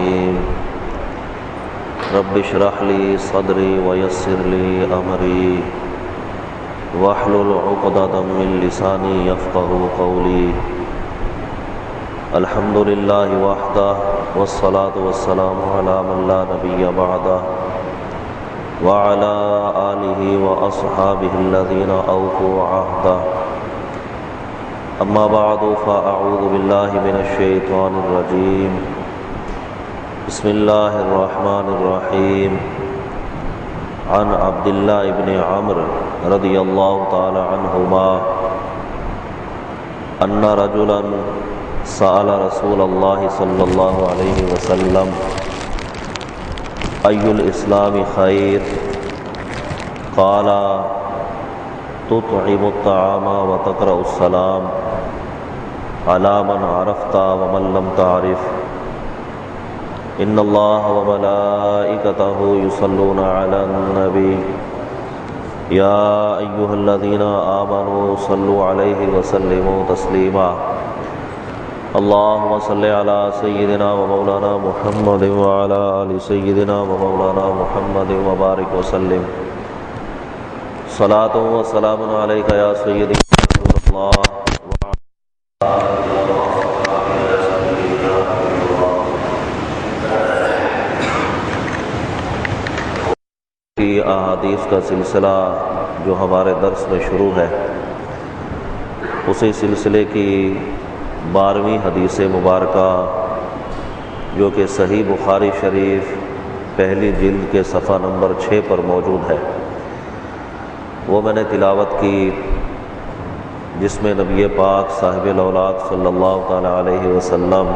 الرحيم رب اشرح لي صدري ويسر لي أمري واحلل عقدة من لساني يفقهوا قولي الحمد لله وحده والصلاة والسلام على من لا نبي بعده وعلى آله وأصحابه الذين أوفوا عهده أما بعد فأعوذ بالله من الشيطان الرجيم بسم الله الرحمن الرحيم عن عبد الله بن عمرو رضي الله تعالى عنهما أن رجلا سأل رسول الله صلى الله عليه وسلم أي الإسلام خير قال تطعم الطعام وتقرأ السلام على من عرفت ومن لم تعرف إن الله وملائكته يصلون على النبي يا أيها الذين آمنوا صلوا عليه وسلموا تسليما اللهم صل على سيدنا ومولانا محمد وعلى آل سيدنا ومولانا محمد وبارك وسلم صلاة وسلام عليك يا سيدي رسول الله کی احادیث کا سلسلہ جو ہمارے درس میں شروع ہے، اسی سلسلے کی 12ویں حدیث مبارکہ جو کہ صحیح بخاری شریف پہلی جلد کے صفحہ نمبر 6 پر موجود ہے، وہ میں نے تلاوت کی، جس میں نبی پاک صاحب الاولاد صلی اللہ تعالی علیہ وسلم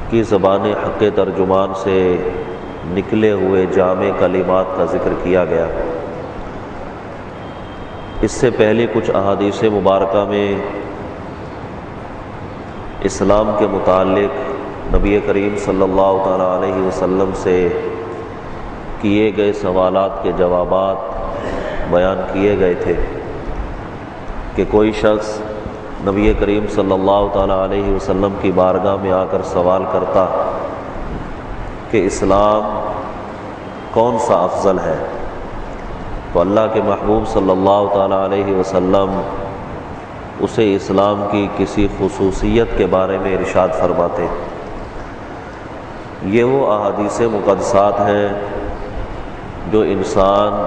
کی زبان حق ترجمان سے نکلے ہوئے جامع کلمات کا ذکر کیا گیا۔ اس سے پہلے کچھ احادیث مبارکہ میں اسلام کے متعلق نبی کریم صلی اللہ تعالی علیہ وسلم سے کیے گئے سوالات کے جوابات بیان کیے گئے تھے کہ کوئی شخص نبی کریم صلی اللہ تعالی علیہ وسلم کی بارگاہ میں آ کر سوال کرتا کہ اسلام کون سا افضل ہے، تو اللہ کے محبوب صلی اللہ تعالی علیہ وسلم اسے اسلام کی کسی خصوصیت کے بارے میں ارشاد فرماتے۔ یہ وہ احادیث مقدسات ہیں جو انسان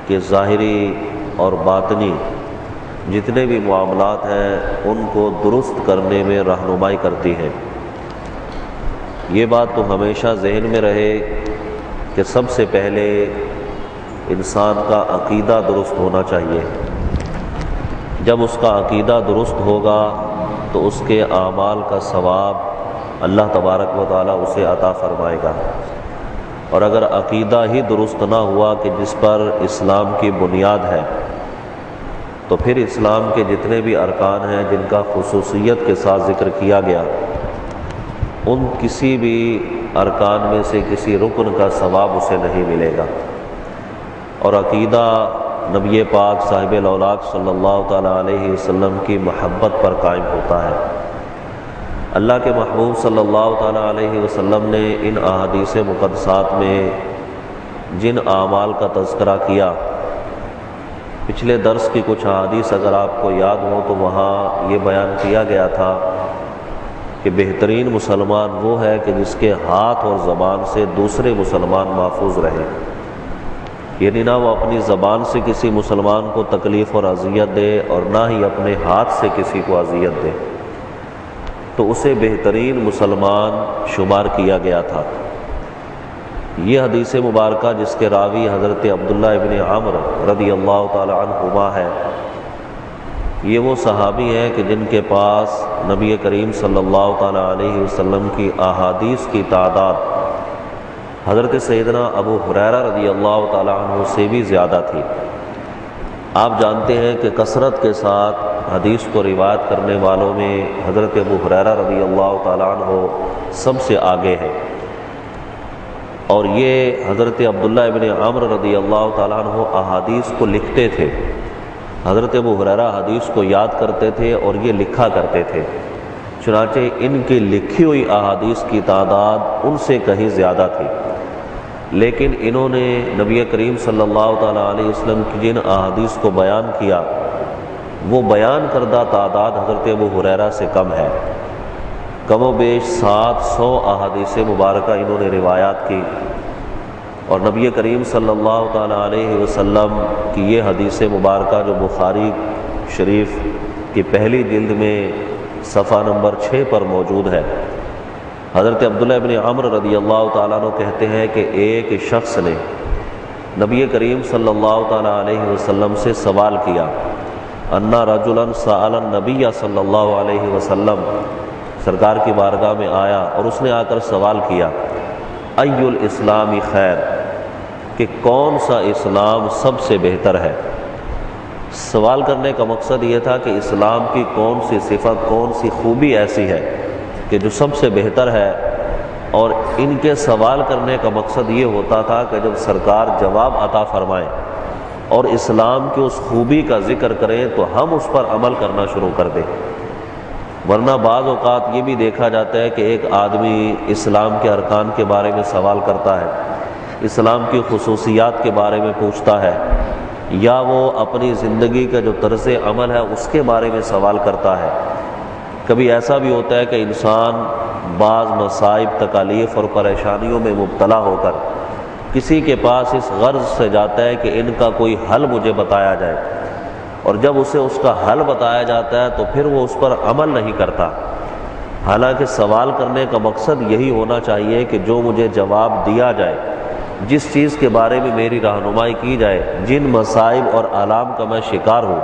کے ظاہری اور باطنی جتنے بھی معاملات ہیں ان کو درست کرنے میں رہنمائی کرتی ہیں۔ یہ بات تو ہمیشہ ذہن میں رہے کہ سب سے پہلے انسان کا عقیدہ درست ہونا چاہیے۔ جب اس کا عقیدہ درست ہوگا تو اس کے اعمال کا ثواب اللہ تبارک و تعالیٰ اسے عطا فرمائے گا، اور اگر عقیدہ ہی درست نہ ہوا کہ جس پر اسلام کی بنیاد ہے، تو پھر اسلام کے جتنے بھی ارکان ہیں جن کا خصوصیت کے ساتھ ذکر کیا گیا، ان کسی بھی ارکان میں سے کسی رکن کا ثواب اسے نہیں ملے گا۔ اور عقیدہ نبی پاک صاحب الاولاد صلی اللہ تعالی علیہ وسلم کی محبت پر قائم ہوتا ہے۔ اللہ کے محبوب صلی اللہ تعالی علیہ وسلم نے ان احادیث مقدسات میں جن اعمال کا تذکرہ کیا، پچھلے درس کی کچھ احادیث اگر آپ کو یاد ہوں تو وہاں یہ بیان کیا گیا تھا کہ بہترین مسلمان وہ ہے کہ جس کے ہاتھ اور زبان سے دوسرے مسلمان محفوظ رہے، یعنی نہ وہ اپنی زبان سے کسی مسلمان کو تکلیف اور اذیت دے اور نہ ہی اپنے ہاتھ سے کسی کو اذیت دے، تو اسے بہترین مسلمان شمار کیا گیا تھا۔ یہ حدیث مبارکہ جس کے راوی حضرت عبداللہ ابن عمرو رضی اللہ تعالی عنہما ہے، یہ وہ صحابی ہیں کہ جن کے پاس نبی کریم صلی اللہ تعالی علیہ وسلم کی احادیث کی تعداد حضرت سیدنا ابو ہریرہ رضی اللہ تعالی عنہ سے بھی زیادہ تھی۔ آپ جانتے ہیں کہ کثرت کے ساتھ حدیث کو روایت کرنے والوں میں حضرت ابو ہریرہ رضی اللہ تعالی عنہ سب سے آگے ہے، اور یہ حضرت عبداللہ ابن عمرو رضی اللہ تعالیٰ عنہ احادیث کو لکھتے تھے، حضرت ابو ہریرہ حدیث کو یاد کرتے تھے اور یہ لکھا کرتے تھے۔ چنانچہ ان کی لکھی ہوئی احادیث کی تعداد ان سے کہیں زیادہ تھی، لیکن انہوں نے نبی کریم صلی اللہ تعالیٰ علیہ وسلم کی جن احادیث کو بیان کیا وہ بیان کردہ تعداد حضرت ابو ہریرہ سے کم ہے۔ کم و بیش 700 احادیث مبارکہ انہوں نے روایات کی، اور نبی کریم صلی اللہ تعالیٰ علیہ وسلم کی یہ حدیث مبارکہ جو بخاری شریف کی پہلی جلد میں صفحہ نمبر 6 پر موجود ہے، حضرت عبداللہ ابن عمرو رضی اللہ تعالیٰ عنہ کہتے ہیں کہ ایک شخص نے نبی کریم صلی اللہ تعالیٰ علیہ وسلم سے سوال کیا، ان رجلا سأل النبی صلی اللہ علیہ وسلم، سرکار کی بارگاہ میں آیا اور اس نے آ کر سوال کیا، ای الاسلام خیر، کہ کون سا اسلام سب سے بہتر ہے۔ سوال کرنے کا مقصد یہ تھا کہ اسلام کی کون سی صفت، کون سی خوبی ایسی ہے کہ جو سب سے بہتر ہے، اور ان کے سوال کرنے کا مقصد یہ ہوتا تھا کہ جب سرکار جواب عطا فرمائیں اور اسلام کی اس خوبی کا ذکر کریں تو ہم اس پر عمل کرنا شروع کر دیں، ورنہ بعض اوقات یہ بھی دیکھا جاتا ہے کہ ایک آدمی اسلام کے ارکان کے بارے میں سوال کرتا ہے، اسلام کی خصوصیات کے بارے میں پوچھتا ہے، یا وہ اپنی زندگی کا جو طرز عمل ہے اس کے بارے میں سوال کرتا ہے۔ کبھی ایسا بھی ہوتا ہے کہ انسان بعض مصائب، تکالیف اور پریشانیوں میں مبتلا ہو کر کسی کے پاس اس غرض سے جاتا ہے کہ ان کا کوئی حل مجھے بتایا جائے، اور جب اسے اس کا حل بتایا جاتا ہے تو پھر وہ اس پر عمل نہیں کرتا، حالانکہ سوال کرنے کا مقصد یہی ہونا چاہیے کہ جو مجھے جواب دیا جائے، جس چیز کے بارے میں میری رہنمائی کی جائے، جن مصائب اور آلام کا میں شکار ہوں،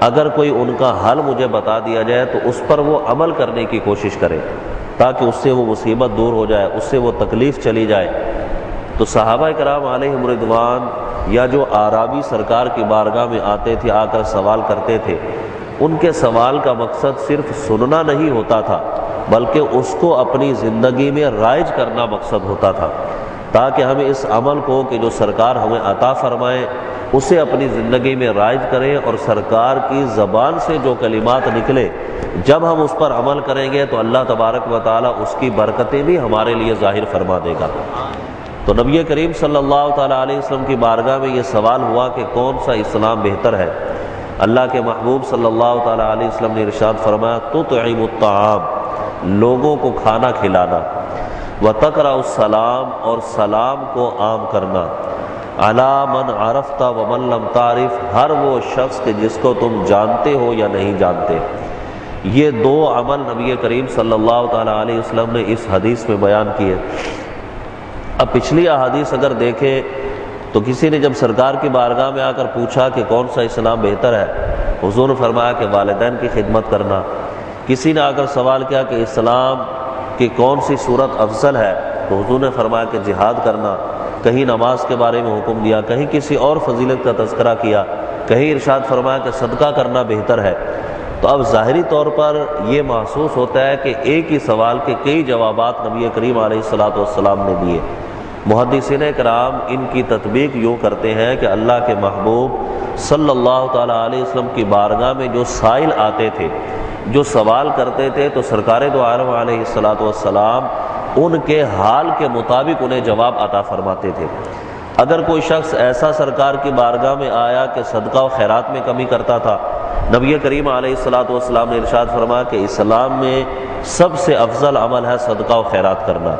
اگر کوئی ان کا حل مجھے بتا دیا جائے تو اس پر وہ عمل کرنے کی کوشش کرے تاکہ اس سے وہ مصیبت دور ہو جائے، اس سے وہ تکلیف چلی جائے۔ تو صحابہ کرام علیہم رضوان یا جو اعرابی سرکار کی بارگاہ میں آتے تھے، آ کر سوال کرتے تھے، ان کے سوال کا مقصد صرف سننا نہیں ہوتا تھا بلکہ اس کو اپنی زندگی میں رائج کرنا مقصد ہوتا تھا، تاکہ ہم اس عمل کو کہ جو سرکار ہمیں عطا فرمائے اسے اپنی زندگی میں رائج کریں، اور سرکار کی زبان سے جو کلمات نکلے جب ہم اس پر عمل کریں گے تو اللہ تبارک و تعالیٰ اس کی برکتیں بھی ہمارے لیے ظاہر فرما دے گا۔ تو نبی کریم صلی اللہ تعالیٰ علیہ وسلم کی بارگاہ میں یہ سوال ہوا کہ کون سا اسلام بہتر ہے۔ اللہ کے محبوب صلی اللہ تعالیٰ علیہ وسلم نے ارشاد فرمایا، تطعم الطعام، لوگوں کو کھانا کھلانا، وتقرأ السلام، اور سلام کو عام کرنا، علی من عرفت ومن لم تعرف، ہر وہ شخص کہ جس کو تم جانتے ہو یا نہیں جانتے۔ یہ دو عمل نبی کریم صلی اللہ تعالیٰ علیہ وسلم نے اس حدیث میں بیان کیے۔ اب پچھلی احادیث اگر دیکھیں تو کسی نے جب سرکار کی بارگاہ میں آ کر پوچھا کہ کون سا اسلام بہتر ہے، حضور نے فرمایا کہ والدین کی خدمت کرنا۔ کسی نے آ کر سوال کیا کہ اسلام کی کون سی صورت افضل ہے، تو حضور نے فرمایا کہ جہاد کرنا۔ کہیں نماز کے بارے میں حکم دیا، کہیں کسی اور فضیلت کا تذکرہ کیا، کہیں ارشاد فرمایا کہ صدقہ کرنا بہتر ہے۔ تو اب ظاہری طور پر یہ محسوس ہوتا ہے کہ ایک ہی سوال کے کئی جوابات نبی کریم علیہ الصلوۃ والسلام نے دیے۔ محدثین کرام ان کی تطبیق یوں کرتے ہیں کہ اللہ کے محبوب صلی اللہ تعالیٰ علیہ وسلم کی بارگاہ میں جو سائل آتے تھے، جو سوال کرتے تھے، تو سرکار دو عالم علیہ الصلوۃ والسلام ان کے حال کے مطابق انہیں جواب عطا فرماتے تھے۔ اگر کوئی شخص ایسا سرکار کی بارگاہ میں آیا کہ صدقہ و خیرات میں کمی کرتا تھا، نبی کریم علیہ الصلوۃ والسلام نے ارشاد فرمایا کہ اسلام میں سب سے افضل عمل ہے صدقہ و خیرات کرنا۔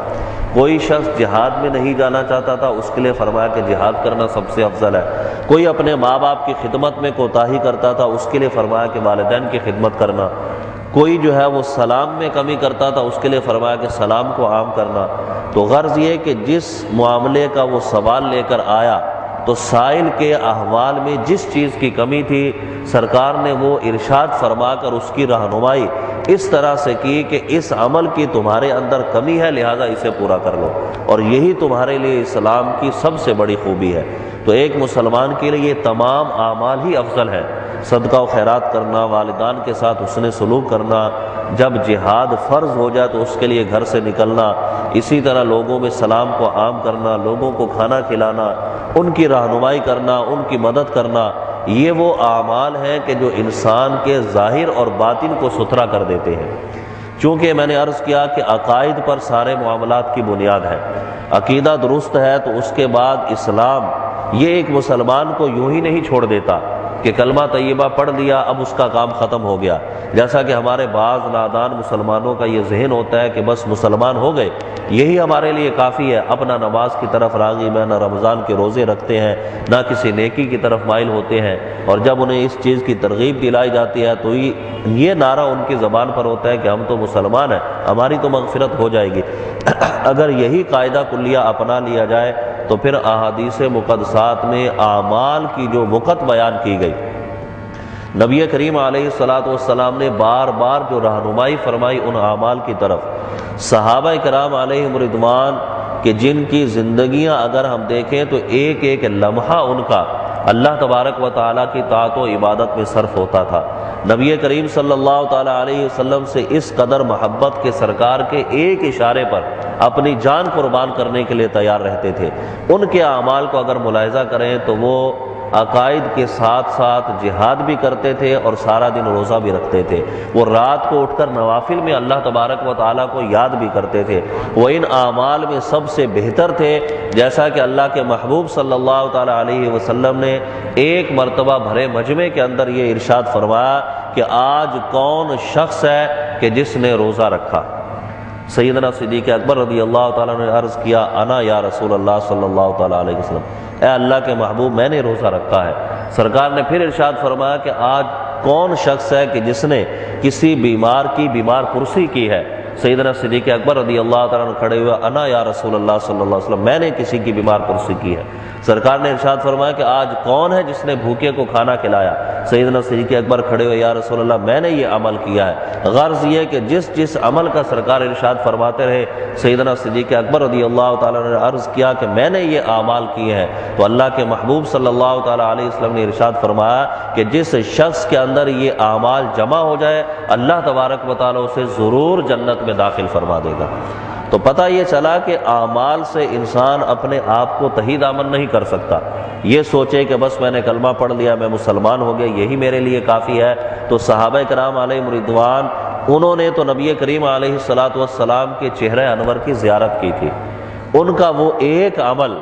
کوئی شخص جہاد میں نہیں جانا چاہتا تھا، اس کے لیے فرمایا کہ جہاد کرنا سب سے افضل ہے۔ کوئی اپنے ماں باپ کی خدمت میں کوتاہی کرتا تھا، اس کے لیے فرمایا کہ والدین کی خدمت کرنا۔ کوئی جو ہے وہ سلام میں کمی کرتا تھا، اس کے لیے فرمایا کہ سلام کو عام کرنا۔ تو غرض یہ کہ جس معاملے کا وہ سوال لے کر آیا تو سائل کے احوال میں جس چیز کی کمی تھی، سرکار نے وہ ارشاد فرما کر اس کی رہنمائی اس طرح سے کی کہ اس عمل کی تمہارے اندر کمی ہے، لہذا اسے پورا کر لو، اور یہی تمہارے لیے اسلام کی سب سے بڑی خوبی ہے۔ تو ایک مسلمان کے لیے یہ تمام اعمال ہی افضل ہے، صدقہ و خیرات کرنا، والدین کے ساتھ حسن سلوک کرنا، جب جہاد فرض ہو جائے تو اس کے لیے گھر سے نکلنا، اسی طرح لوگوں میں سلام کو عام کرنا، لوگوں کو کھانا کھلانا، ان کی رہنمائی کرنا، ان کی مدد کرنا، یہ وہ اعمال ہیں کہ جو انسان کے ظاہر اور باطن کو ستھرا کر دیتے ہیں۔ چونکہ میں نے عرض کیا کہ عقائد پر سارے معاملات کی بنیاد ہے، عقیدہ درست ہے تو اس کے بعد اسلام یہ ایک مسلمان کو یوں ہی نہیں چھوڑ دیتا کہ کلمہ طیبہ پڑھ لیا اب اس کا کام ختم ہو گیا، جیسا کہ ہمارے بعض نادان مسلمانوں کا یہ ذہن ہوتا ہے کہ بس مسلمان ہو گئے یہی ہمارے لیے کافی ہے، اپنا نماز کی طرف راغب ہے، نہ رمضان کے روزے رکھتے ہیں، نہ کسی نیکی کی طرف مائل ہوتے ہیں، اور جب انہیں اس چیز کی ترغیب دلائی جاتی ہے تو یہ نعرہ ان کی زبان پر ہوتا ہے کہ ہم تو مسلمان ہیں، ہماری تو مغفرت ہو جائے گی۔ اگر یہی قاعدہ کلیہ اپنا لیا جائے تو پھر احادیث مقدسات میں اعمال کی جو وقت بیان کی گئی، نبی کریم علیہ الصلوۃ والسلام نے بار بار جو رہنمائی فرمائی ان اعمال کی طرف، صحابہ کرام علیہم رضوان کہ جن کی زندگیاں اگر ہم دیکھیں تو ایک ایک لمحہ ان کا اللہ تبارک و تعالیٰ کی طاعت و عبادت میں صرف ہوتا تھا۔ نبی کریم صلی اللہ تعالیٰ علیہ وسلم سے اس قدر محبت کے سرکار کے ایک اشارے پر اپنی جان قربان کرنے کے لیے تیار رہتے تھے۔ ان کے اعمال کو اگر ملاحظہ کریں تو وہ عقائد کے ساتھ ساتھ جہاد بھی کرتے تھے اور سارا دن روزہ بھی رکھتے تھے، وہ رات کو اٹھ کر نوافل میں اللہ تبارک و تعالیٰ کو یاد بھی کرتے تھے، وہ ان اعمال میں سب سے بہتر تھے، جیسا کہ اللہ کے محبوب صلی اللہ تعالیٰ علیہ وسلم نے ایک مرتبہ بھرے مجمع کے اندر یہ ارشاد فرمایا کہ آج کون شخص ہے کہ جس نے روزہ رکھا؟ سیدنا صدیق اکبر رضی اللہ تعالیٰ نے عرض کیا انا یا رسول اللہ صلی اللہ تعالیٰ علیہ وسلم، اے اللہ کے محبوب میں نے روزہ رکھا ہے۔ سرکار نے پھر ارشاد فرمایا کہ آج کون شخص ہے کہ جس نے کسی بیمار کی بیمار پرسی کی ہے؟ سیدنا صدیق اکبر رضی اللہ تعالیٰ نے کھڑے ہوئے انا یا رسول اللہ صلی اللہ علیہ وسلم، میں نے کسی کی بیمار پرسی کی ہے۔ سرکار نے ارشاد فرمایا کہ آج کون ہے جس نے بھوکے کو کھانا کھلایا؟ سیدنا صدیق اکبر کھڑے ہوئے یا رسول اللہ میں نے یہ عمل کیا ہے۔ غرض یہ کہ جس عمل کا سرکار ارشاد فرماتے رہے، سیدنا صدیق اکبر رضی اللہ تعالیٰ نے عرض کیا کہ میں نے یہ اعمال کیے ہیں، تو اللہ کے محبوب صلی اللہ تعالیٰ علیہ وسلم نے ارشاد فرمایا کہ جس شخص کے اندر یہ اعمال جمع ہو جائے اللہ تبارک و تعالیٰ اسے ضرور جنت میں داخل فرما دے گا۔ تو پتہ یہ چلا کہ اعمال سے انسان اپنے آپ کو تہی دامن نہیں کر سکتا، یہ سوچے کہ بس میں نے کلمہ پڑھ لیا میں مسلمان ہو گیا یہی میرے لیے کافی ہے۔ تو صحابہ کرام علیہم رضوان انہوں نے تو نبی کریم علیہ الصلوۃ والسلام کے چہرہ انور کی زیارت کی تھی، ان کا وہ ایک عمل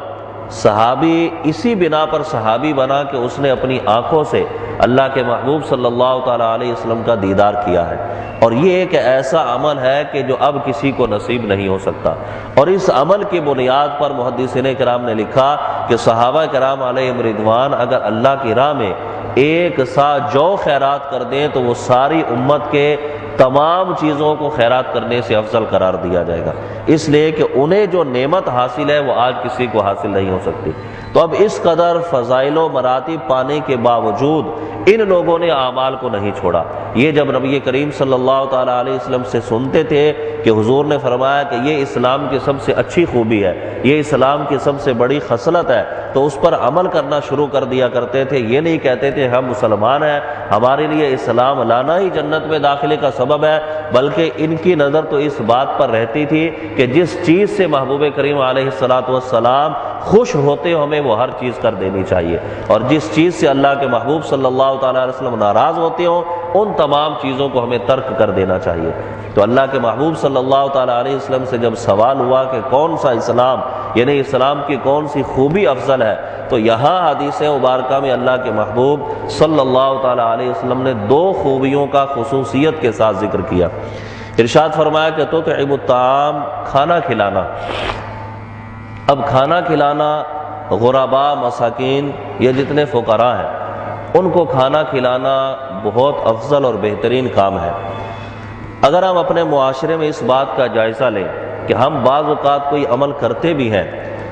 صحابی اسی بنا پر صحابی بنا کہ اس نے اپنی آنکھوں سے اللہ کے محبوب صلی اللہ تعالیٰ علیہ وسلم کا دیدار کیا ہے، اور یہ ایک ایسا عمل ہے کہ جو اب کسی کو نصیب نہیں ہو سکتا۔ اور اس عمل کی بنیاد پر محدثین کرام نے لکھا کہ صحابہ کرام علیہم رضوان اگر اللہ کی راہ میں ایک سا جو خیرات کر دیں تو وہ ساری امت کے تمام چیزوں کو خیرات کرنے سے افضل قرار دیا جائے گا، اس لیے کہ انہیں جو نعمت حاصل ہے وہ آج کسی کو حاصل نہیں ہو سکتی۔ تو اب اس قدر فضائل و مراتب پانے کے باوجود ان لوگوں نے اعمال کو نہیں چھوڑا۔ یہ جب نبی کریم صلی اللہ تعالیٰ علیہ وسلم سے سنتے تھے کہ حضور نے فرمایا کہ یہ اسلام کی سب سے اچھی خوبی ہے، یہ اسلام کی سب سے بڑی خصلت ہے، تو اس پر عمل کرنا شروع کر دیا کرتے تھے۔ یہ نہیں کہتے تھے ہم مسلمان ہیں ہمارے لیے اسلام لانا ہی جنت میں داخلے کا سبب ہے، بلکہ ان کی نظر تو اس بات پر رہتی تھی کہ جس چیز سے محبوب کریم علیہ الصلوۃ والسلام خوش ہوتے ہمیں وہ ہر چیز کر دینی چاہیے، اور جس چیز سے اللہ کے محبوب صلی اللہ تعالیٰ علیہ وسلم ناراض ہوتے ہوں ان تمام چیزوں کو ہمیں ترک کر دینا چاہیے۔ تو اللہ کے محبوب صلی اللہ تعالیٰ علیہ وسلم سے جب سوال ہوا کہ کون سا اسلام، یعنی اسلام کی کون سی خوبی افضل ہے، تو یہاں حدیث مبارکہ میں اللہ کے محبوب صلی اللہ تعالیٰ علیہ وسلم نے دو خوبیوں کا خصوصیت کے ساتھ ذکر کیا۔ ارشاد فرمایا کہ تطعم الطعام، کھانا کھلانا۔ اب کھانا کھلانا غرباء، مساکین، یہ جتنے فقراء ہیں ان کو کھانا کھلانا بہت افضل اور بہترین کام ہے۔ اگر ہم اپنے معاشرے میں اس بات کا جائزہ لیں کہ ہم بعض اوقات کوئی عمل کرتے بھی ہیں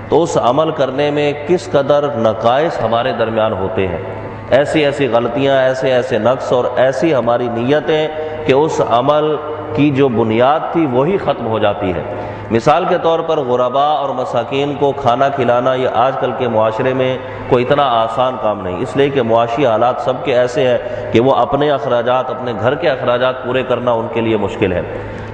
تو اس عمل کرنے میں کس قدر نقائص ہمارے درمیان ہوتے ہیں، ایسی غلطیاں، ایسے نقص اور ایسی ہماری نیتیں کہ اس عمل کی جو بنیاد تھی وہی ختم ہو جاتی ہے۔ مثال کے طور پر غرباء اور مساکین کو کھانا کھلانا یہ آج کل کے معاشرے میں کوئی اتنا آسان کام نہیں، اس لیے کہ معاشی حالات سب کے ایسے ہیں کہ وہ اپنے اخراجات، اپنے گھر کے اخراجات پورے کرنا ان کے لیے مشکل ہے۔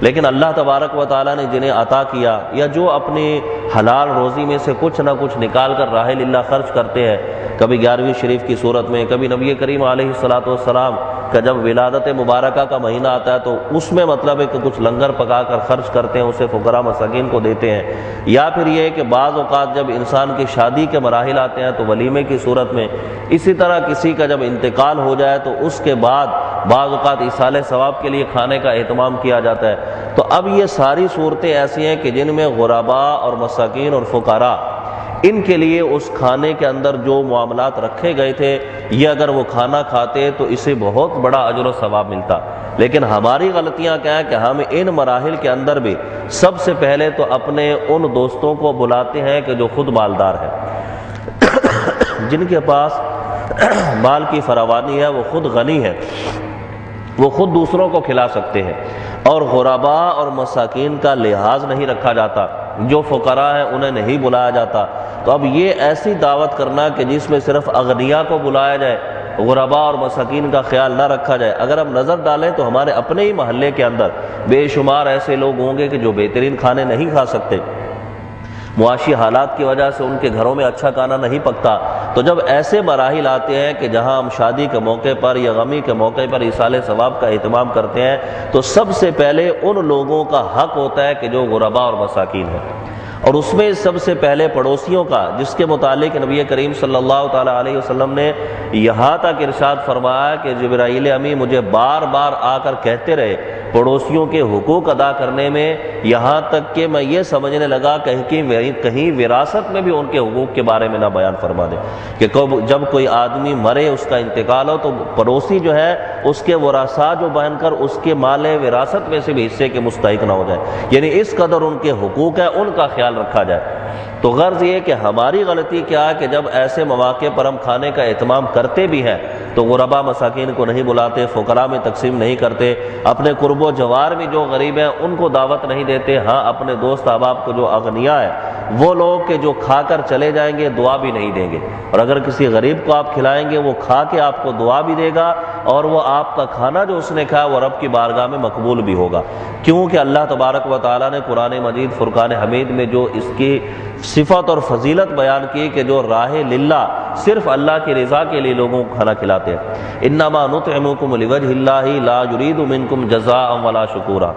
لیکن اللہ تبارک و تعالیٰ نے جنہیں عطا کیا یا جو اپنی حلال روزی میں سے کچھ نہ کچھ نکال کر راہ اللہ خرچ کرتے ہیں، کبھی 11ویں شریف کی صورت میں، کبھی نبی کریم علیہ الصلوۃ والسلام کا جب ولادت مبارکہ کا مہینہ آتا ہے تو اس میں مطلب ہے کہ کچھ لنگر پکا کر خرچ کرتے ہیں، اسے فقراء مساکین کو دیتے ہیں، یا پھر یہ کہ بعض اوقات جب انسان کی شادی کے مراحل آتے ہیں تو ولیمے کی صورت میں، اسی طرح کسی کا جب انتقال ہو جائے تو اس کے بعد بعض اوقات ایصال ثواب کے لیے کھانے کا اہتمام کیا جاتا ہے۔ تو اب یہ ساری صورتیں ایسی ہیں کہ جن میں غرباء اور مساکین اور فقراء ان کے لیے اس کھانے کے اندر جو معاملات رکھے گئے تھے، یہ اگر وہ کھانا کھاتے تو اسے بہت بڑا اجر و ثواب ملتا۔ لیکن ہماری غلطیاں کیا ہیں کہ ہم ان مراحل کے اندر بھی سب سے پہلے تو اپنے ان دوستوں کو بلاتے ہیں کہ جو خود مالدار ہیں، جن کے پاس مال کی فراوانی ہے، وہ خود غنی ہے، وہ خود دوسروں کو کھلا سکتے ہیں، اور غرباء اور مساکین کا لحاظ نہیں رکھا جاتا، جو فقراء ہیں انہیں نہیں بلایا جاتا۔ تو اب یہ ایسی دعوت کرنا کہ جس میں صرف اغنیاء کو بلایا جائے، غرباء اور مساکین کا خیال نہ رکھا جائے۔ اگر ہم نظر ڈالیں تو ہمارے اپنے ہی محلے کے اندر بے شمار ایسے لوگ ہوں گے کہ جو بہترین کھانے نہیں کھا سکتے، معاشی حالات کی وجہ سے ان کے گھروں میں اچھا کھانا نہیں پکتا۔ تو جب ایسے مراحل آتے ہیں کہ جہاں ہم شادی کے موقع پر یا غمی کے موقع پر ایصال ثواب کا اہتمام کرتے ہیں، تو سب سے پہلے ان لوگوں کا حق ہوتا ہے کہ جو غرباء اور مساکین ہیں، اور اس میں سب سے پہلے پڑوسیوں کا، جس کے متعلق نبی کریم صلی اللہ تعالی علیہ وسلم نے یہاں تک ارشاد فرمایا کہ جبرائیل امی مجھے بار بار آ کر کہتے رہے پڑوسیوں کے حقوق ادا کرنے میں، یہاں تک کہ میں یہ سمجھنے لگا کہیں وراثت میں بھی ان کے حقوق کے بارے میں نہ بیان فرما دے، کہ جب کوئی آدمی مرے، اس کا انتقال ہو، تو پڑوسی جو ہے اس کے ورثاء جو بن کر اس کے مال وراثت میں سے بھی حصے کے مستحق نہ ہو جائے، یعنی اس قدر ان کے حقوق ہے، ان کا خیال رکھا جائے۔ تو غرض یہ کہ ہماری غلطی کیا ہے کہ جب ایسے مواقع پر ہم کھانے کا اہتمام کرتے بھی ہیں تو غرباء مساکین کو نہیں بلاتے، فقراء میں تقسیم نہیں کرتے، اپنے قرب و جوار میں جو غریب ہیں ان کو دعوت نہیں دیتے، ہاں اپنے دوست احباب کو جو اغنیاء ہیں وہ لوگ کہ جو کھا کر چلے جائیں گے دعا بھی نہیں دیں گے، اور اگر کسی غریب کو آپ کھلائیں گے وہ کھا کے آپ کو دعا بھی دے گا، اور وہ آپ کا کھانا جو اس نے کھایا وہ رب کی بارگاہ میں مقبول بھی ہوگا، کیونکہ اللہ تبارک و تعالیٰ نے قرآن مجید فرقان حمید میں جو اس کی صفت اور فضیلت بیان کی کہ جو راہ للہ صرف اللہ کی رضا کے لیے لوگوں کو کھانا کھلاتے ہیں، انما نطعمکم لوجہ اللہ لا نرید منکم جزاء ولا شکورا،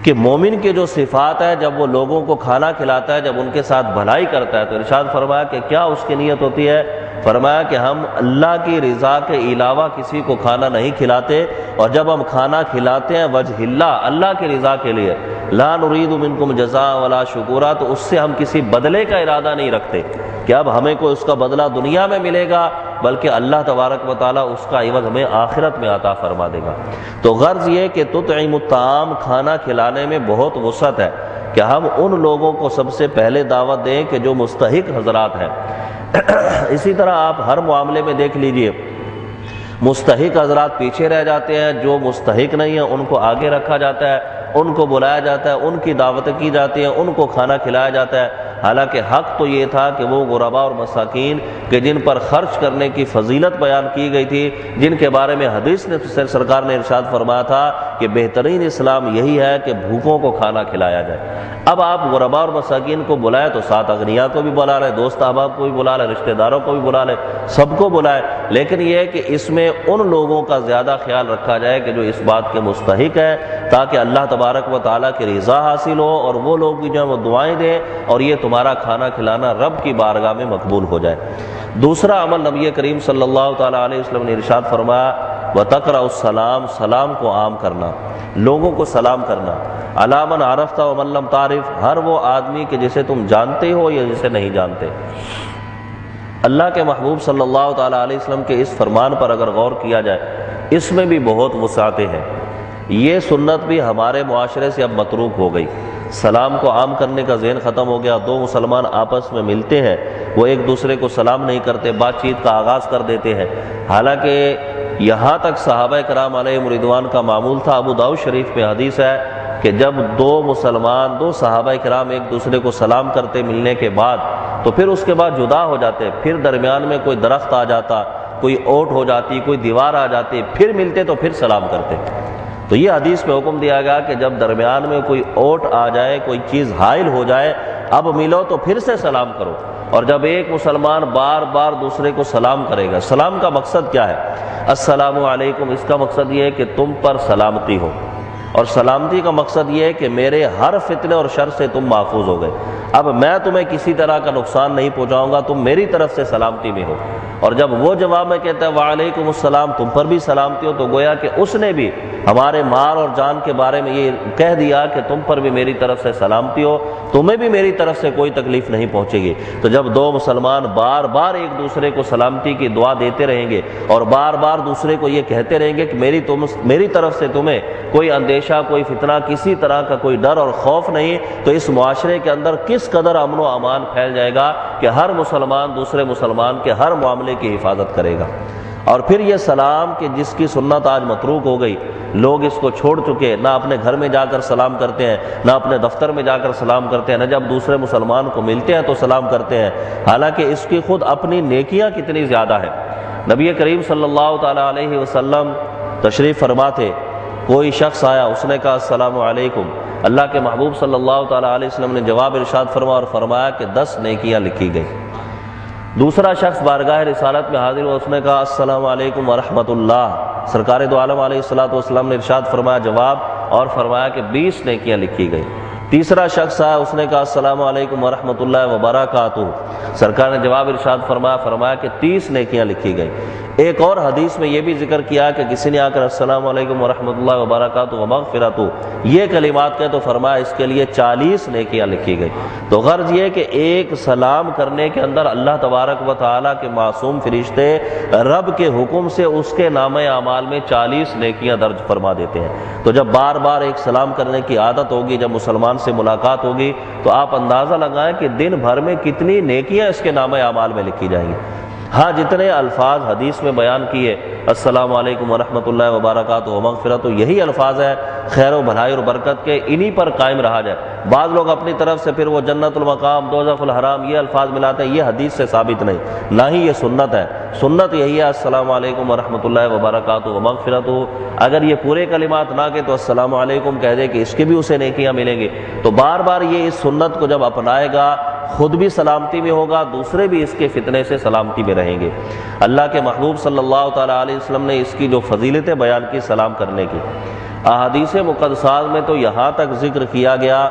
کہ مومن کے جو صفات ہے جب وہ لوگوں کو کھانا کھلاتا ہے، جب ان کے ساتھ بھلائی کرتا ہے، تو ارشاد فرمایا کہ کیا اس کی نیت ہوتی ہے؟ فرمایا کہ ہم اللہ کی رضا کے علاوہ کسی کو کھانا نہیں کھلاتے، اور جب ہم کھانا کھلاتے ہیں وجہ اللہ، اللہ کی رضا کے لیے، لا نرید منکم جزاء ولا شکورا، تو اس سے ہم کسی بدلے کا ارادہ نہیں رکھتے کہ اب ہمیں کوئی اس کا بدلہ دنیا میں ملے گا، بلکہ اللہ تبارک و تعالیٰ اس کا عوض ہمیں آخرت میں عطا فرما دے گا۔ تو غرض یہ کہ تطعم الطعام، کھانا کھلانے میں بہت وسعت ہے کہ ہم ان لوگوں کو سب سے پہلے دعوت دیں کہ جو مستحق حضرات ہیں۔ اسی طرح آپ ہر معاملے میں دیکھ لیجئے، مستحق حضرات پیچھے رہ جاتے ہیں، جو مستحق نہیں ہیں ان کو آگے رکھا جاتا ہے، ان کو بلایا جاتا ہے، ان کی دعوت کی جاتی ہے، ان کو کھانا کھلایا جاتا ہے، حالانکہ حق تو یہ تھا کہ وہ غرباء اور مساکین کہ جن پر خرچ کرنے کی فضیلت بیان کی گئی تھی، جن کے بارے میں حدیث نے سرکار نے ارشاد فرمایا تھا کہ بہترین اسلام یہی ہے کہ بھوکوں کو کھانا کھلایا جائے۔ اب آپ غرباء اور مساکین کو بلائیں تو ساتھ اغنیاء کو بھی بلا لیں، دوست احباب کو بھی بلا لیں، رشتہ داروں کو بھی بلا لیں، سب کو بلائیں، لیکن یہ ہے کہ اس میں ان لوگوں کا زیادہ خیال رکھا جائے کہ جو اس بات کے مستحق ہیں، تاکہ اللہ تبارک و تعالیٰ کی رضا حاصل ہو، اور وہ لوگ بھی جو ہیں وہ دعائیں دیں، اور یہ تمہارا کھانا کھلانا رب کی بارگاہ میں مقبول ہو جائے۔ دوسرا عمل نبی کریم صلی اللہ تعالیٰ علیہ وسلم نے ارشاد فرمایا وَتَقْرَأُ السَّلَامَ، سلام کو عام کرنا، لوگوں کو سلام کرنا، عَلَىٰ مَنْ عَرَفْتَ وَمَنْ لَمْ تَعْرِفْ، ہر وہ آدمی کہ جسے تم جانتے ہو یا جسے نہیں جانتے۔ اللہ کے محبوب صلی اللہ تعالیٰ علیہ وسلم کے اس فرمان پر اگر غور کیا جائے، اس میں بھی بہت وسعتیں ہیں۔ یہ سنت بھی ہمارے معاشرے سے اب متروک ہو گئی، سلام کو عام کرنے کا ذہن ختم ہو گیا، دو مسلمان آپس میں ملتے ہیں وہ ایک دوسرے کو سلام نہیں کرتے، بات چیت کا آغاز کر دیتے ہیں، حالانکہ یہاں تک صحابہ کرام علیہم رضوان کا معمول تھا۔ ابو داؤد شریف میں حدیث ہے کہ جب دو صحابہ کرام ایک دوسرے کو سلام کرتے ملنے کے بعد، تو پھر اس کے بعد جدا ہو جاتے، پھر درمیان میں کوئی درخت آ جاتا، کوئی اوٹ ہو جاتی، کوئی دیوار آ جاتی، پھر ملتے تو پھر سلام کرتے۔ تو یہ حدیث میں حکم دیا گیا کہ جب درمیان میں کوئی اوٹ آ جائے، کوئی چیز حائل ہو جائے، اب ملو تو پھر سے سلام کرو، اور جب ایک مسلمان بار بار دوسرے کو سلام کرے گا، سلام کا مقصد کیا ہے؟ السلام علیکم، اس کا مقصد یہ ہے کہ تم پر سلامتی ہو، اور سلامتی کا مقصد یہ ہے کہ میرے ہر فتنے اور شر سے تم محفوظ ہو گئے، اب میں تمہیں کسی طرح کا نقصان نہیں پہنچاؤں گا، تم میری طرف سے سلامتی میں ہو۔ اور جب وہ جواب میں کہتا ہے وعلیکم السلام، تم پر بھی سلامتی ہو، تو گویا کہ اس نے بھی ہمارے مال اور جان کے بارے میں یہ کہہ دیا کہ تم پر بھی میری طرف سے سلامتی ہو، تمہیں بھی میری طرف سے کوئی تکلیف نہیں پہنچے گی۔ تو جب دو مسلمان بار بار ایک دوسرے کو سلامتی کی دعا دیتے رہیں گے اور بار بار دوسرے کو یہ کہتے رہیں گے کہ میری طرف سے تمہیں کوئی اندیشہ، کوئی فتنہ، کسی طرح کا کوئی ڈر اور خوف نہیں، تو اس معاشرے کے اندر کس قدر امن و امان پھیل جائے گا کہ ہر مسلمان دوسرے مسلمان کے ہر معاملے کی حفاظت کرے گا۔ اور پھر یہ سلام کہ جس کی سنت آج متروک ہو گئی، لوگ اس کو چھوڑ چکے، نہ اپنے گھر میں جا کر سلام کرتے ہیں، نہ اپنے دفتر میں جا کر سلام کرتے ہیں، نہ جب دوسرے مسلمان کو ملتے ہیں تو سلام کرتے ہیں، حالانکہ اس کی خود اپنی نیکیاں کتنی زیادہ ہیں۔ نبی کریم صلی اللہ تعالیٰ علیہ وسلم تشریف فرما تھے، کوئی شخص آیا، اس نے کہا السلام علیکم، اللہ کے محبوب صلی اللہ تعالیٰ علیہ وسلم نے جواب ارشاد فرمایا اور فرمایا کہ 10 نیکیاں لکھی گئی۔ دوسرا شخص بارگاہ رسالت میں حاضر ہوا، اس نے کہا السلام علیکم ورحمۃ اللہ، سرکار دو عالم علیہ الصلوۃ نے ارشاد فرمایا جواب اور فرمایا کہ 20 نیکیاں لکھی گئی۔ تیسرا شخص آیا، اس نے کہا السلام علیکم ورحمۃ اللہ وبرکاتہ، سرکار نے جواب ارشاد فرمایا کہ 30 نیکیاں لکھی گئی۔ ایک اور حدیث میں یہ بھی ذکر کیا کہ کسی نے آ کر السلام علیکم ورحمۃ اللہ وبرکاتہ ومغفرۃ یہ کلمات کہے تو فرمایا اس کے لیے 40 نیکیاں لکھی گئی۔ تو غرض یہ کہ ایک سلام کرنے کے اندر اللہ تبارک و تعالیٰ کے معصوم فرشتے رب کے حکم سے اس کے نامہ اعمال میں 40 نیکیاں درج فرما دیتے ہیں۔ تو جب بار بار ایک سلام کرنے کی عادت ہوگی، جب مسلمان سے ملاقات ہوگی، تو آپ اندازہ لگائیں کہ دن بھر میں کتنی نیکیاں اس کے نامہ اعمال میں لکھی جائیں گی۔ ہاں، جتنے الفاظ حدیث میں بیان کیے السلام علیکم ورحمۃ اللہ وبرکاتہ ومغفرۃ، یہی الفاظ ہیں خیر و بھلائی اور برکت کے، انہی پر قائم رہا جائے۔ بعض لوگ اپنی طرف سے پھر وہ جنت المقام، دوزخ الحرام یہ الفاظ ملاتے ہیں، یہ حدیث سے ثابت نہیں، نہ ہی یہ سنت ہے۔ سنت یہی ہے السلام علیکم ورحمۃ اللہ وبرکاتہ ومغفرۃ۔ اگر یہ پورے کلمات نہ کہ تو السلام علیکم کہہ دے کہ اس کی بھی اسے نیکیاں ملیں گی۔ تو بار بار یہ اس سنت کو جب اپنائے گا، خود بھی سلامتی میں ہوگا، دوسرے بھی اس کے فتنے سے سلامتی میں رہیں گے۔ اللہ کے محبوب صلی اللہ تعالیٰ علیہ وسلم نے اس کی جو فضیلتیں بیان کی سلام کرنے کی، احادیث مقدسات میں تو یہاں تک ذکر کیا گیا،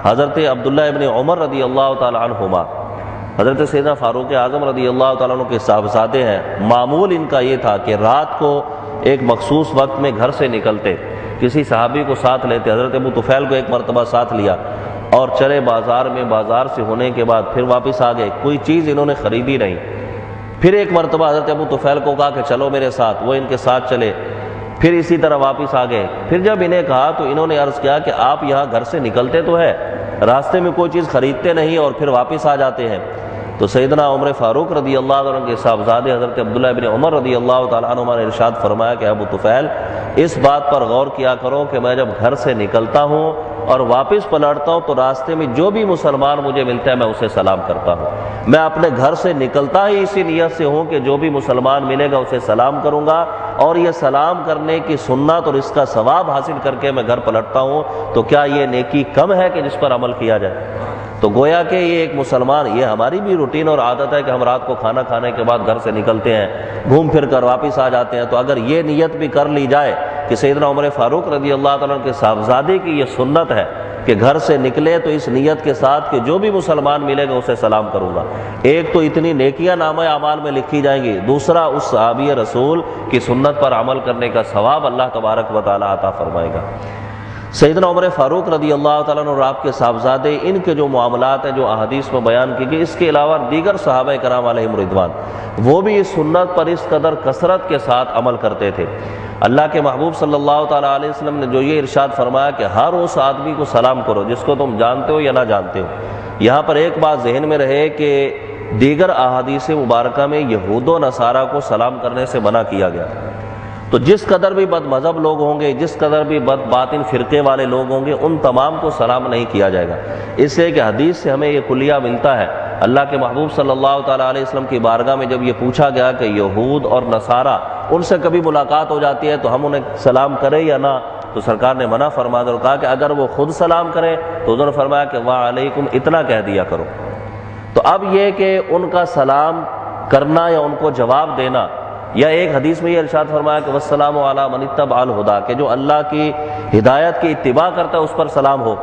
حضرت عبداللہ ابن عمر رضی اللہ تعالیٰ عنہما، حضرت سیدنا فاروق اعظم رضی اللہ تعالیٰ عنہ کے صاحبزادے ہیں، معمول ان کا یہ تھا کہ رات کو ایک مخصوص وقت میں گھر سے نکلتے، کسی صحابی کو ساتھ لیتے، حضرت ابو طفیل کو ایک مرتبہ ساتھ لیا اور چلے بازار میں، بازار سے ہونے کے بعد پھر واپس آ گئے، کوئی چیز انہوں نے خریدی نہیں۔ پھر ایک مرتبہ حضرت ابو طفیل کو کہا کہ چلو میرے ساتھ، وہ ان کے ساتھ چلے، پھر اسی طرح واپس آ گئے۔ پھر جب انہیں کہا تو انہوں نے عرض کیا کہ آپ یہاں گھر سے نکلتے تو ہے، راستے میں کوئی چیز خریدتے نہیں اور پھر واپس آ جاتے ہیں۔ تو سیدنا عمر فاروق رضی اللہ عنہ کے صاحبزادے حضرت عبداللہ ابن عمر رضی اللہ تعالیٰ عنہ نے ارشاد فرمایا کہ ابو طفیل، اس بات پر غور کیا کرو کہ میں جب گھر سے نکلتا ہوں اور واپس پلٹتا ہوں تو راستے میں جو بھی مسلمان مجھے ملتا ہے میں اسے سلام کرتا ہوں۔ میں اپنے گھر سے نکلتا ہی اسی نیت سے ہوں کہ جو بھی مسلمان ملے گا اسے سلام کروں گا، اور یہ سلام کرنے کی سنت اور اس کا ثواب حاصل کر کے میں گھر پلٹتا ہوں، تو کیا یہ نیکی کم ہے کہ جس پر عمل کیا جائے؟ تو گویا کہ یہ ایک مسلمان، یہ ہماری بھی روٹین اور عادت ہے کہ ہم رات کو کھانا کھانے کے بعد گھر سے نکلتے ہیں، گھوم پھر کر واپس آ جاتے ہیں۔ تو اگر یہ نیت بھی کر لی جائے کہ سیدنا عمر فاروق رضی اللہ تعالیٰ عنہ کے صاحبزادے کی یہ سنت ہے کہ گھر سے نکلے تو اس نیت کے ساتھ کہ جو بھی مسلمان ملے گا اسے سلام کروں گا، ایک تو اتنی نیکیاں نامہ اعمال میں لکھی جائیں گی، دوسرا اس صحابی رسول کی سنت پر عمل کرنے کا ثواب اللہ تبارک و تعالیٰ عطا فرمائے گا۔ سیدنا عمر فاروق رضی اللہ تعالیٰ عنہ اور آپ کے صاحبزادے، ان کے جو معاملات ہیں جو احادیث میں بیان کی گئی، اس کے علاوہ دیگر صحابہ کرام علیہم رضوان، وہ بھی اس سنت پر اس قدر کثرت کے ساتھ عمل کرتے تھے۔ اللہ کے محبوب صلی اللہ تعالیٰ علیہ وسلم نے جو یہ ارشاد فرمایا کہ ہر اس آدمی کو سلام کرو جس کو تم جانتے ہو یا نہ جانتے ہو۔ یہاں پر ایک بات ذہن میں رہے کہ دیگر احادیث مبارکہ میں یہود و نصارہ کو سلام کرنے سے منع کیا گیا، تو جس قدر بھی بد مذہب لوگ ہوں گے، جس قدر بھی بد باطن فرقے والے لوگ ہوں گے، ان تمام کو سلام نہیں کیا جائے گا، اس لیے کہ حدیث سے ہمیں یہ کلیہ ملتا ہے۔ اللہ کے محبوب صلی اللہ تعالیٰ علیہ وسلم کی بارگاہ میں جب یہ پوچھا گیا کہ یہود اور نصارہ، ان سے کبھی ملاقات ہو جاتی ہے تو ہم انہیں سلام کریں یا نہ، تو سرکار نے منع فرما دیا اور کہا کہ اگر وہ خود سلام کریں تو انہوں نے فرمایا کہ وعلیکم اتنا کہہ دیا کرو۔ تو اب یہ کہ ان کا سلام کرنا یا ان کو جواب دینا، یا ایک حدیث میں یہ ارشاد فرمایا کہ والسلام علی من اتبع الہدی، کہ جو اللہ کی ہدایت کی اتباع کرتا ہے اس پر سلام ہو.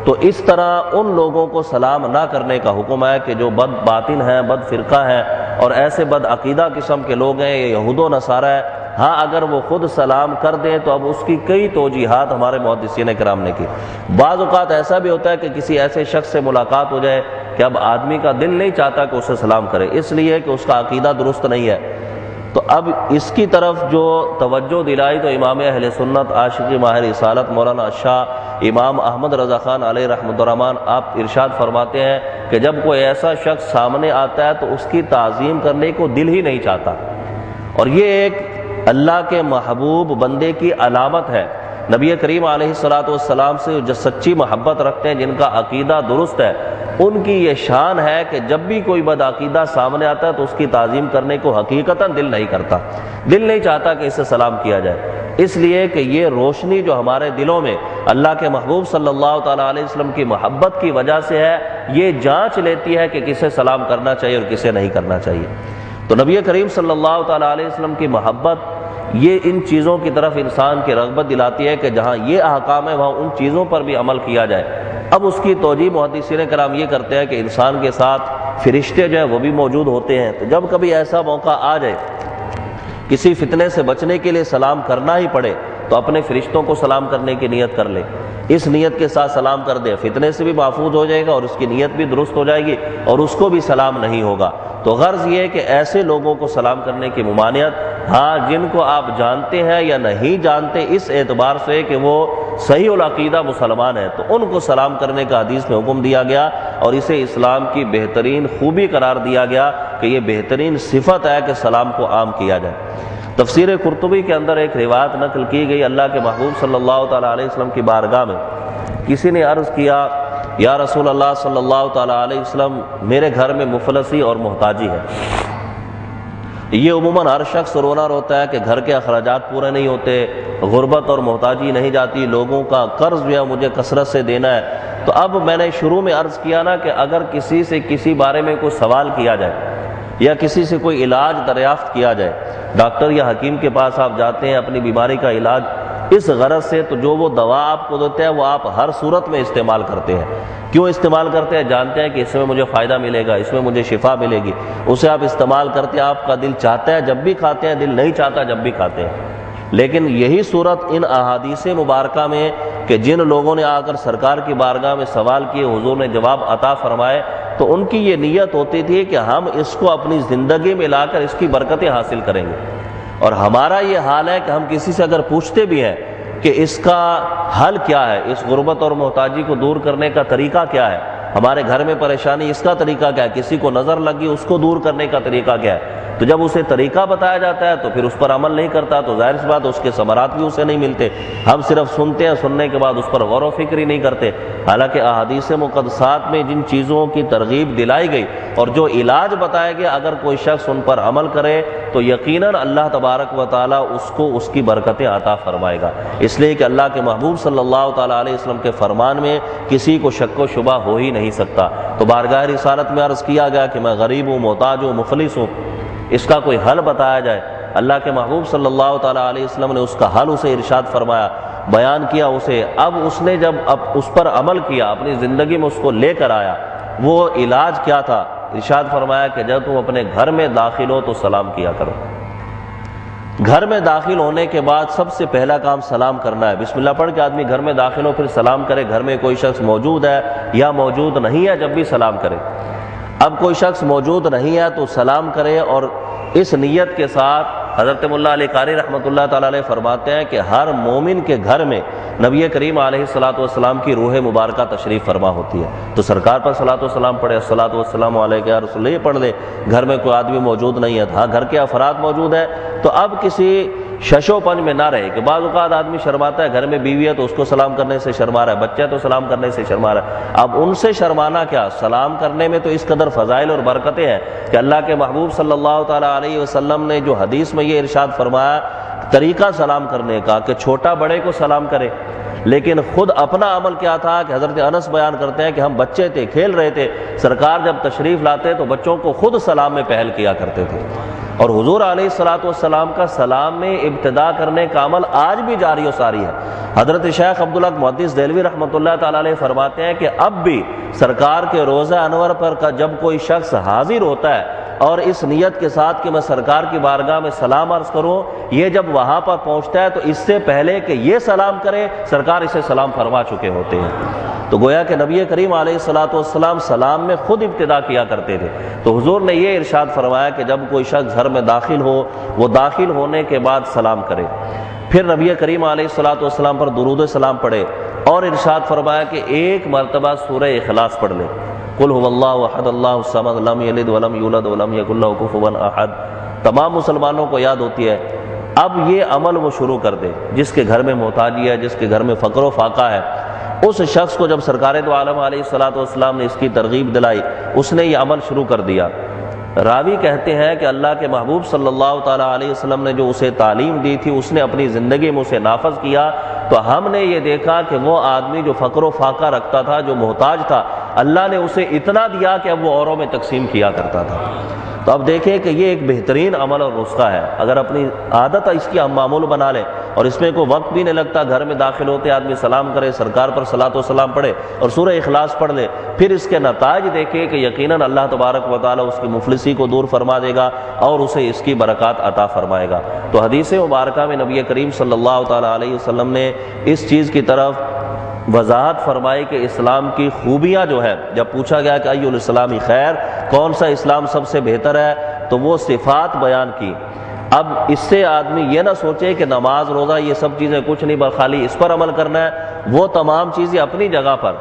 تو اس طرح ان لوگوں کو سلام نہ کرنے کا حکم ہے کہ جو بد باطن ہیں، بد فرقہ ہیں اور ایسے بد عقیدہ قسم کے لوگ ہیں، یہ یہود و نصارہ ہے. ہاں اگر وہ خود سلام کر دیں تو اب اس کی کئی توجیحات ہمارے محدثین کرام نے کی. بعض اوقات ایسا بھی ہوتا ہے کہ کسی ایسے شخص سے ملاقات ہو جائے کہ اب آدمی کا دل نہیں چاہتا کہ اسے سلام کرے، اس لیے کہ اس کا عقیدہ درست نہیں ہے. تو اب اس کی طرف جو توجہ دلائی تو امام اہل سنت عاشق ماہر رسالت مولانا شاہ امام احمد رضا خان علیہ رحمۃ الرحمان آپ ارشاد فرماتے ہیں کہ جب کوئی ایسا شخص سامنے آتا ہے تو اس کی تعظیم کرنے کو دل ہی نہیں چاہتا، اور یہ ایک اللہ کے محبوب بندے کی علامت ہے. نبی کریم علیہ الصلوۃ والسلام سے جو سچی محبت رکھتے ہیں، جن کا عقیدہ درست ہے، ان کی یہ شان ہے کہ جب بھی کوئی بد عقیدہ سامنے آتا ہے تو اس کی تعظیم کرنے کو حقیقتاً دل نہیں کرتا، دل نہیں چاہتا کہ اسے سلام کیا جائے. اس لیے کہ یہ روشنی جو ہمارے دلوں میں اللہ کے محبوب صلی اللہ تعالیٰ علیہ وسلم کی محبت کی وجہ سے ہے، یہ جانچ لیتی ہے کہ کسے سلام کرنا چاہیے اور کسے نہیں کرنا چاہیے. تو نبی کریم صلی اللہ تعالیٰ علیہ وسلم کی محبت یہ ان چیزوں کی طرف انسان کی رغبت دلاتی ہے کہ جہاں یہ احکام ہے وہاں ان چیزوں پر بھی عمل کیا جائے. اب اس کی توجیہ محدثین کرام یہ کرتے ہیں کہ انسان کے ساتھ فرشتے جو ہیں وہ بھی موجود ہوتے ہیں، تو جب کبھی ایسا موقع آ جائے کسی فتنے سے بچنے کے لیے سلام کرنا ہی پڑے تو اپنے فرشتوں کو سلام کرنے کی نیت کر لے، اس نیت کے ساتھ سلام کر دے، فتنے سے بھی محفوظ ہو جائے گا اور اس کی نیت بھی درست ہو جائے گی اور اس کو بھی سلام نہیں ہوگا. تو غرض یہ کہ ایسے لوگوں کو سلام کرنے کی ممانعت، ہاں جن کو آپ جانتے ہیں یا نہیں جانتے اس اعتبار سے کہ وہ صحیح العقیدہ مسلمان ہیں، تو ان کو سلام کرنے کا حدیث میں حکم دیا گیا اور اسے اسلام کی بہترین خوبی قرار دیا گیا کہ یہ بہترین صفت ہے کہ سلام کو عام کیا جائے. تفسیر قرطبی کے اندر ایک روایت نقل کی گئی، اللہ کے محبوب صلی اللہ تعالیٰ علیہ وسلم کی بارگاہ میں کسی نے عرض کیا، یا رسول اللہ صلی اللہ تعالیٰ علیہ وسلم، میرے گھر میں مفلسی اور محتاجی ہے. یہ عموماً ہر شخص رونا روتا ہے کہ گھر کے اخراجات پورے نہیں ہوتے، غربت اور محتاجی نہیں جاتی، لوگوں کا قرض جو ہے مجھے کثرت سے دینا ہے. تو اب میں نے شروع میں عرض کیا نا کہ اگر کسی سے کسی بارے میں کوئی سوال کیا جائے یا کسی سے کوئی علاج دریافت کیا جائے، ڈاکٹر یا حکیم کے پاس آپ جاتے ہیں اپنی بیماری کا علاج اس غرض سے، تو جو وہ دوا آپ کو دیتے ہیں وہ آپ ہر صورت میں استعمال کرتے ہیں. کیوں استعمال کرتے ہیں؟ جانتے ہیں کہ اس میں مجھے فائدہ ملے گا، اس میں مجھے شفا ملے گی، اسے آپ استعمال کرتے ہیں. آپ کا دل چاہتا ہے جب بھی کھاتے ہیں، دل نہیں چاہتا جب بھی کھاتے ہیں. لیکن یہی صورت ان احادیث مبارکہ میں کہ جن لوگوں نے آ کر سرکار کی بارگاہ میں سوال کیے، حضور نے جواب عطا فرمائے، تو ان کی یہ نیت ہوتی تھی کہ ہم اس کو اپنی زندگی میں لا کر اس کی برکتیں حاصل کریں گے. اور ہمارا یہ حال ہے کہ ہم کسی سے اگر پوچھتے بھی ہیں کہ اس کا حل کیا ہے، اس غربت اور محتاجی کو دور کرنے کا طریقہ کیا ہے، ہمارے گھر میں پریشانی اس کا طریقہ کیا ہے، کسی کو نظر لگی اس کو دور کرنے کا طریقہ کیا ہے، تو جب اسے طریقہ بتایا جاتا ہے تو پھر اس پر عمل نہیں کرتا، تو ظاہر سی بات اس کے ثمرات بھی اسے نہیں ملتے. ہم صرف سنتے ہیں، سننے کے بعد اس پر غور و فکر ہی نہیں کرتے. حالانکہ احادیث مقدسات میں جن چیزوں کی ترغیب دلائی گئی اور جو علاج بتایا گیا، اگر کوئی شخص ان پر عمل کرے تو یقیناً اللہ تبارک و تعالیٰ اس کو اس کی برکتیں عطا فرمائے گا. اس لیے کہ اللہ کے محبوب صلی اللہ تعالیٰ علیہ وسلم کے فرمان میں کسی کو شک و شبہ ہو ہی نہیں سکتا. تو بارگاہ رسالت میں عرض کیا گیا کہ میں غریب ہوں، محتاج ہوں، مفلس ہوں، اس کا کوئی حل بتایا جائے. اللہ کے محبوب صلی اللہ تعالیٰ علیہ وسلم نے اس کا حل اسے ارشاد فرمایا، بیان کیا اسے. اب اس نے جب اس پر عمل کیا، اپنی زندگی میں اس کو لے کر آیا، وہ علاج کیا تھا؟ ارشاد فرمایا کہ جب تم اپنے گھر میں داخل ہو تو سلام کیا کرو. گھر میں داخل ہونے کے بعد سب سے پہلا کام سلام کرنا ہے. بسم اللہ پڑھ کے آدمی گھر میں داخل ہو پھر سلام کرے. گھر میں کوئی شخص موجود ہے یا موجود نہیں ہے جب بھی سلام کرے. اب کوئی شخص موجود نہیں ہے تو سلام کرے، اور اس نیت کے ساتھ حضرت مولا علی قاری رحمۃ اللہ تعالیٰ علیہ فرماتے ہیں کہ ہر مومن کے گھر میں نبی کریم علیہ الصلوۃ والسلام کی روح مبارکہ تشریف فرما ہوتی ہے. تو سرکار پر صلاۃ والسلام پڑھے، الصلوۃ والسلام علیک یا رسول اللہ، یہ پڑھ لے. گھر میں کوئی آدمی موجود نہیں ہے، ہاں گھر کے افراد موجود ہیں تو اب کسی ششو پنج میں نہ رہے کہ بعض اوقات آدمی شرماتا ہے، گھر میں بیوی ہے تو اس کو سلام کرنے سے شرما رہا ہے، بچہ ہے تو سلام کرنے سے شرما رہا ہے. اب ان سے شرمانا کیا، سلام کرنے میں تو اس قدر فضائل اور برکتیں ہیں کہ اللہ کے محبوب صلی اللہ تعالیٰ علیہ وسلم نے جو حدیث میں یہ ارشاد فرمایا طریقہ سلام کرنے کا کہ چھوٹا بڑے کو سلام کرے، لیکن خود اپنا عمل کیا تھا کہ حضرت انس بیان کرتے ہیں کہ ہم بچے تھے، کھیل رہے تھے، سرکار جب تشریف لاتے تو بچوں کو خود سلام میں پہل کیا کرتے تھے، اور حضور علیہ الصلوۃ والسلام کا سلام میں ابتدا کرنے کا عمل آج بھی جاری و ساری ہے۔ حضرت شیخ عبدالحق محدث دہلوی رحمۃ اللہ تعالی علیہ فرماتے ہیں کہ اب بھی سرکار کے روضہ انور پر جب کوئی شخص حاضر ہوتا ہے اور اس نیت کے ساتھ کہ میں سرکار کی بارگاہ میں سلام عرض کروں، یہ جب وہاں پر پہنچتا ہے تو اس سے پہلے کہ یہ سلام کرے سرکار اسے سلام فرما چکے ہوتے ہیں۔ تو گویا کہ نبی کریم علیہ الصلوۃ والسلام سلام میں خود ابتدا کیا کرتے تھے۔ تو حضور نے یہ ارشاد فرمایا کہ جب کوئی شخص گھر میں داخل ہو، وہ داخل ہونے کے بعد سلام کرے، پھر نبی کریم علیہ الصلوۃ والسلام پر درود و سلام پڑھے، اور ارشاد فرمایا کہ ایک مرتبہ سورہ اخلاص پڑھ لے، قل هو اللہ احد اللہ الصمد لم یلد ولم یولد ولم یکن لہ کفوا احد۔ تمام مسلمانوں کو یاد ہوتی ہے۔ اب یہ عمل وہ شروع کر دے، جس کے گھر میں محتاجی ہے، جس کے گھر میں فقر و فاقہ ہے، اس شخص کو جب سرکار دو عالم علیہ الصلوۃ والسلام نے اس کی ترغیب دلائی، اس نے یہ عمل شروع کر دیا۔ راوی کہتے ہیں کہ اللہ کے محبوب صلی اللہ تعالیٰ علیہ وسلم نے جو اسے تعلیم دی تھی، اس نے اپنی زندگی میں اسے نافذ کیا، تو ہم نے یہ دیکھا کہ وہ آدمی جو فقر و فاقہ رکھتا تھا، جو محتاج تھا، اللہ نے اسے اتنا دیا کہ اب وہ اوروں میں تقسیم کیا کرتا تھا۔ تو اب دیکھیں کہ یہ ایک بہترین عمل اور نسخہ ہے، اگر اپنی عادت اس کی ہم معمول بنا لیں، اور اس میں کوئی وقت بھی نہیں لگتا، گھر میں داخل ہوتے آدمی سلام کرے، سرکار پر صلاۃ و سلام پڑھے اور سورہ اخلاص پڑھ لے، پھر اس کے نتائج دیکھے کہ یقیناً اللہ تبارک و تعالیٰ اس کی مفلسی کو دور فرما دے گا اور اسے اس کی برکات عطا فرمائے گا۔ تو حدیث مبارکہ میں نبی کریم صلی اللہ تعالیٰ علیہ وسلم نے اس چیز کی طرف وضاحت فرمائی کہ اسلام کی خوبیاں جو ہیں، جب پوچھا گیا کہ ای الاسلام خیر، کون سا اسلام سب سے بہتر ہے، تو وہ صفات بیان کی۔ اب اس سے آدمی یہ نہ سوچے کہ نماز روزہ یہ سب چیزیں کچھ نہیں، بس خالی اس پر عمل کرنا ہے، وہ تمام چیزیں اپنی جگہ پر۔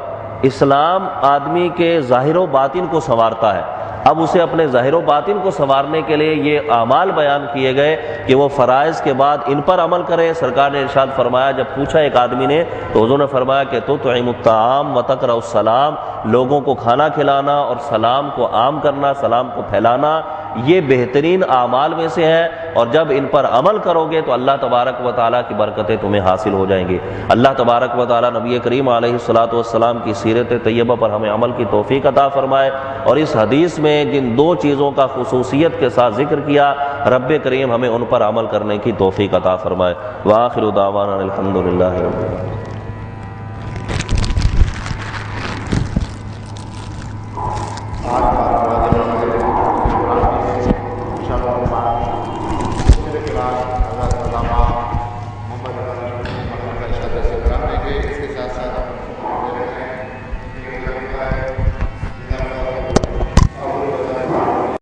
اسلام آدمی کے ظاہر و باطن کو سنوارتا ہے۔ اب اسے اپنے ظاہر و باطن کو سنوارنے کے لیے یہ اعمال بیان کیے گئے کہ وہ فرائض کے بعد ان پر عمل کرے۔ سرکار نے ارشاد فرمایا، جب پوچھا ایک آدمی نے تو حضور نے فرمایا کہ تطعم الطعام وتقرأ السلام، لوگوں کو کھانا کھلانا اور سلام کو عام کرنا، سلام کو پھیلانا، یہ بہترین اعمال میں سے ہے، اور جب ان پر عمل کرو گے تو اللہ تبارک و تعالیٰ کی برکتیں تمہیں حاصل ہو جائیں گی۔ اللہ تبارک و تعالیٰ نبی کریم علیہ الصلوۃ والسلام کی سیرت طیبہ پر ہمیں عمل کی توفیق عطا فرمائے، اور اس حدیث میں جن دو چیزوں کا خصوصیت کے ساتھ ذکر کیا، رب کریم ہمیں ان پر عمل کرنے کی توفیق عطا فرمائے۔ وآخر دعوانا الحمد للہ رب العالمین۔